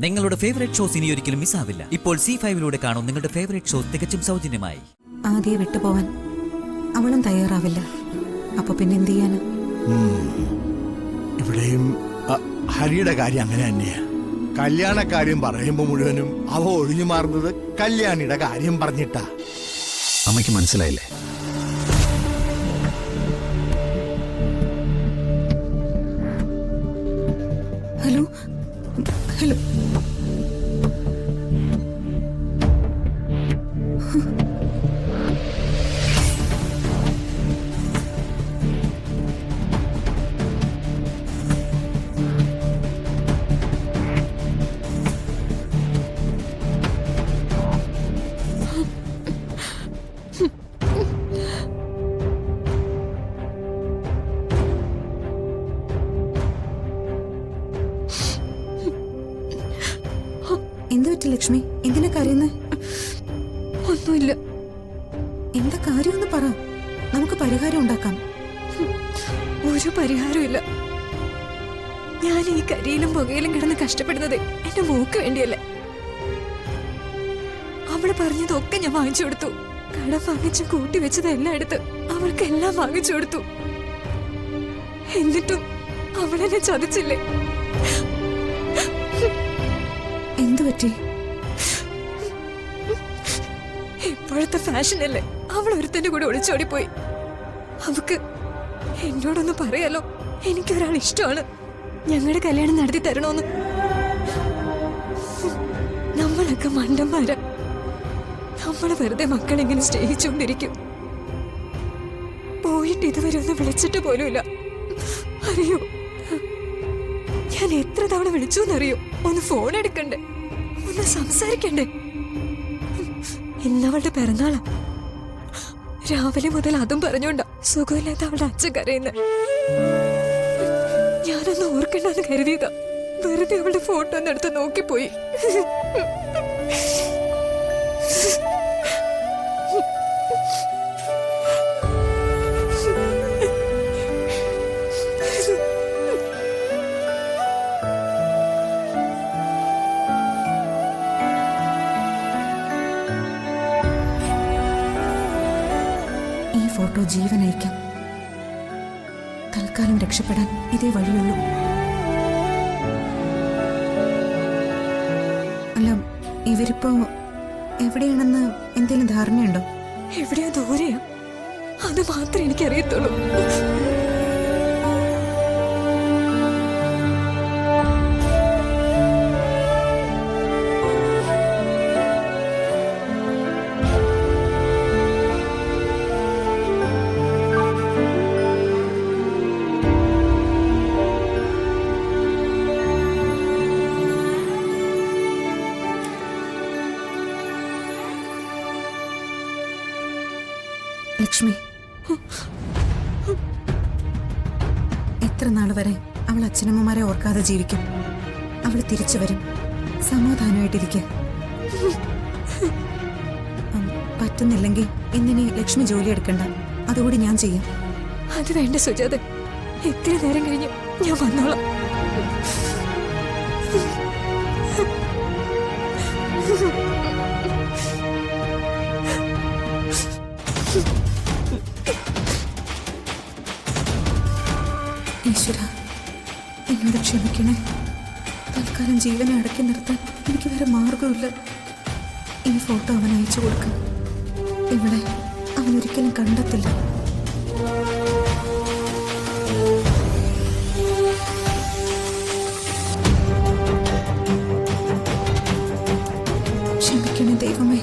നിങ്ങളുടെ favourite shows ഇനി ഒരിക്കലും മിസ്സാവില്ല. ഇപ്പോൾ C5 കാണും നിങ്ങളുടെ ഫേവറേറ്റ് ഷോസ് തികച്ചും സൗജന്യമായി. ആദ്യം വിട്ടുപോവാൻ അവളും തയ്യാറാവില്ല. അപ്പൊ പിന്നെ എന്ത് ചെയ്യാനാ? ഇവിടെയും ഹരിയുടെ കാര്യം അങ്ങനെ തന്നെയാ. കല്യാണക്കാര്യം പറയുമ്പോ മുഴുവനും അവ ഒഴിഞ്ഞു മാറുന്നത് കല്യാണിയുടെ കാര്യം പറഞ്ഞിട്ടാ. അമ്മയ്ക്ക് മനസ്സിലായില്ലേ? ഹലോ ഹലോ, എന്ത് പറ്റി ലക്ഷ്മി? എന്തിനാ കരയുന്നത്? ഒന്നുമില്ല. എന്താ കാര്യമെന്ന് പറ, നമുക്ക് പരിഹാരം ഉണ്ടാക്കാം. ഒരു പരിഹാരമില്ല. ഞാൻ ഈ കരിയിലും പുകയിലും കിടന്ന് കഷ്ടപ്പെടുന്നത് എന്റെ മോക്ക് വേണ്ടിയല്ലേ. അവള് പറഞ്ഞതൊക്കെ ഞാൻ വാങ്ങിച്ചു കൊടുത്തു. കടം വാങ്ങിച്ച് കൂട്ടി വെച്ചത് എല്ലായിടത്ത് അവൾക്കെല്ലാം വാങ്ങിച്ചു കൊടുത്തു. എന്നിട്ടും അവളെന്നെ ചതിച്ചില്ലേ? എന്തു പറ്റി? ഇപ്പോഴത്തെ ഫാഷനല്ലേ, അവൾ ഒരുത്തന്റെ കൂടെ ഒളിച്ചോടിപ്പോയി. അവക്ക് എന്നോടൊന്ന് പറയാലോ, എനിക്കൊരാൾ ഇഷ്ടമാണ്, ഞങ്ങളുടെ കല്യാണം നടത്തി തരണോന്ന്. നമ്മളൊക്കെ മണ്ടന്മാരാ. നമ്മളെ വെറുതെ മക്കളെങ്ങനെ സ്നേഹിച്ചുകൊണ്ടിരിക്കും. പോയിട്ട് ഇതുവരെ ഒന്ന് വിളിച്ചിട്ട് പോലുമില്ല. അറിയോ, ഞാൻ എത്ര തവണ വിളിച്ചു എന്നറിയോ? ഒന്ന് ഫോൺ എടുക്കണ്ടേ, ഒന്ന് സംസാരിക്കണ്ടേ? ഇന്നവളുടെ പിറന്നാളാ. രാവിലെ മുതൽ അതും പറഞ്ഞോണ്ടാ സുഖമില്ലാത്ത അവളുടെ അച്ഛൻ കരയുന്ന. ഞാനൊന്ന് ഓർക്കണ്ടെന്ന് കരുതിയതാ. വെറുതെ അവളുടെ ഫോട്ടോ ഒന്നെടുത്ത് നോക്കിപ്പോയി. ഫോട്ടോ ജീവനയക്കാം. തൽക്കാലം രക്ഷപ്പെടാൻ ഇതേ വഴിയുള്ളൂ. അല്ല, ഇവരിപ്പോ എവിടെയാണെന്ന് എന്തെങ്കിലും ധാരണയുണ്ടോ? എവിടെയാ? ദൂരെയാ. അത് മാത്രമേ എനിക്കറിയത്തുള്ളൂ. ലക്ഷ്മി, എത്ര നാൾ വരെ അവൾ അച്ഛനമ്മമാരെ ഓർക്കാതെ ജീവിക്കും? അവൾ തിരിച്ചു വരും. സമാധാനമായിട്ടിരിക്കുക. പറ്റുന്നില്ലെങ്കിൽ ഇന്നിനി ലക്ഷ്മി ജോലി എടുക്കണ്ട, അതുകൂടി ഞാൻ ചെയ്യാം. അത് വേണ്ട സുജാത, എത്ര നേരം കഴിഞ്ഞു ഞാൻ വന്നോളാം. ഈശ്വര, എന്നോട് ക്ഷമിക്കണേ. തൽക്കാലം ജീവനെ അടക്കി നിർത്താൻ എനിക്ക് വേറെ മാർഗമില്ല. ഈ ഫോട്ടോ അവൻ അയച്ചു കൊടുക്കും. ഇവിടെ അവൻ ഒരിക്കലും കണ്ടെത്തില്ല. ക്ഷമിക്കണേ ദൈവമേ.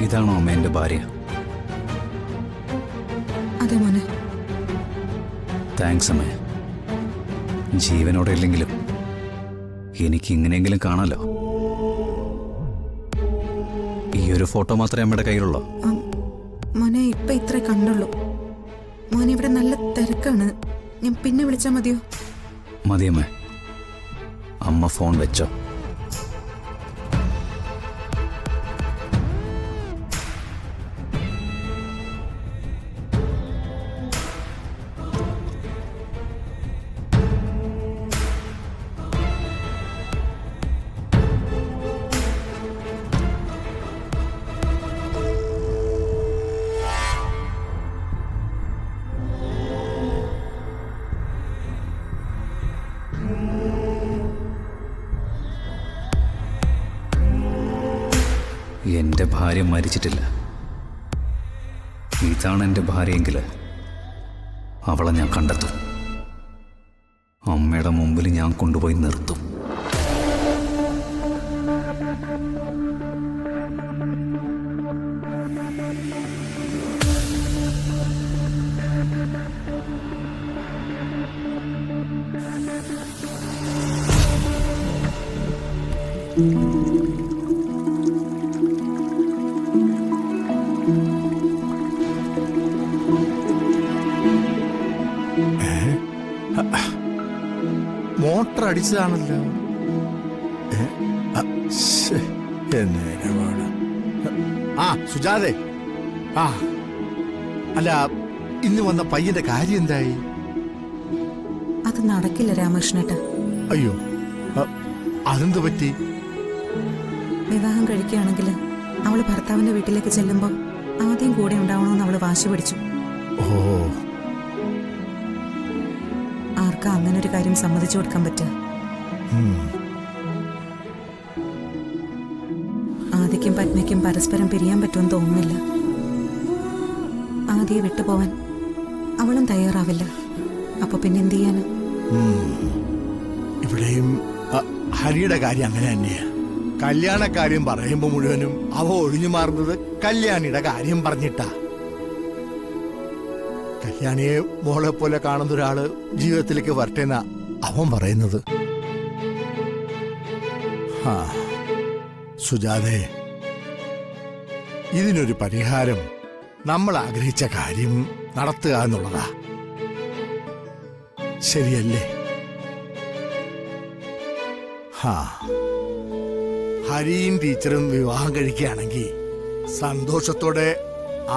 ഇതാണോ അമ്മ എൻ്റെ ഭാര്യ? അതെ മോനെ. താങ്ക്സ് അമ്മേ. ജീവനോടെ ഇല്ലെങ്കിലും എനിക്ക് ഇങ്ങനെയെങ്കിലും കാണാലോ. ഈ ഒരു ഫോട്ടോ മാത്രമേ അമ്മയുടെ കയ്യിലുള്ളൂ? മോനെ ഇപ്പൊ ഇത്രേ കണ്ടുള്ളൂ. മോനെ ഇവിടെ നല്ല തിരക്കാണ്, ഞാൻ പിന്നെ വിളിച്ചാൽ മതിയോ? മതിയമ്മേ. അമ്മ ഫോൺ വെച്ചോ. എൻ്റെ ഭാര്യ മരിച്ചിട്ടില്ല. ഇതാണ് എൻ്റെ ഭാര്യയെങ്കിൽ അവളെ ഞാൻ കണ്ടെത്തും. അമ്മയുടെ മുമ്പിൽ ഞാൻ കൊണ്ടുപോയി നിർത്തും. മോട്ടർ അടിച്ചതാണല്ലോ. ആ സുജാതെ, ആ അല്ല, ഇന്ന് വന്ന പയ്യന്റെ കാര്യം എന്തായി? അത് നടക്കില്ല രാമകൃഷ്ണേട്ട. അയ്യോ, അതെന്തു പറ്റി? വിവാഹം കഴിക്കുകയാണെങ്കിൽ അവള് ഭർത്താവിന്റെ വീട്ടിലേക്ക് ചെല്ലുമ്പോൾ ആദ്യം കൂടെ ഉണ്ടാവണമെന്ന് അവള് വാശി പിടിച്ചു. ഓ, ആർക്കാ അങ്ങനെ ഒരു കാര്യം സമ്മതിച്ചു കൊടുക്കാൻ പറ്റുക? ആദിക്കും പത്മയ്ക്കും പരസ്പരം പിരിയാൻ പറ്റുമെന്ന് തോന്നുന്നില്ല. ആദിയെ വിട്ടുപോവാൻ അവളും തയ്യാറാവില്ല. അപ്പൊ പിന്നെ എന്ത് ചെയ്യാന്? ഇവിടെയും ഹരിയുടെ കാര്യം അങ്ങനെ തന്നെയാ. കല്യാണക്കാര്യം പറയുമ്പോ മുഴുവനും അവ ഒഴിഞ്ഞു മാറുന്നത് കല്യാണിയുടെ കാര്യം പറഞ്ഞിട്ടാ. കല്യാണിയെ മോളെ പോലെ കാണുന്ന ഒരാള് ജീവിതത്തിലേക്ക് വരട്ടേന്ന അവൻ പറയുന്നത്. സുജാതെ, ഇതിനൊരു പരിഹാരം നമ്മൾ ആഗ്രഹിച്ച കാര്യം നടത്തുക എന്നുള്ളതാ. ശരിയല്ലേ? ഹരിയും ടീച്ചറും വിവാഹം കഴിക്കുകയാണെങ്കിൽ സന്തോഷത്തോടെ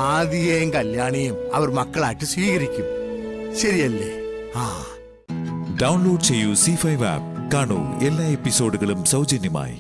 ആദിയെയും കല്യാണിയും അവർ മക്കളായിട്ട് സ്വീകരിക്കും. ശരിയല്ലേ? ഡൗൺലോഡ് ചെയ്യൂ C5 ആപ്പ്. കാണൂ എല്ലാ എപ്പിസോഡുകളും സൗജന്യമായി.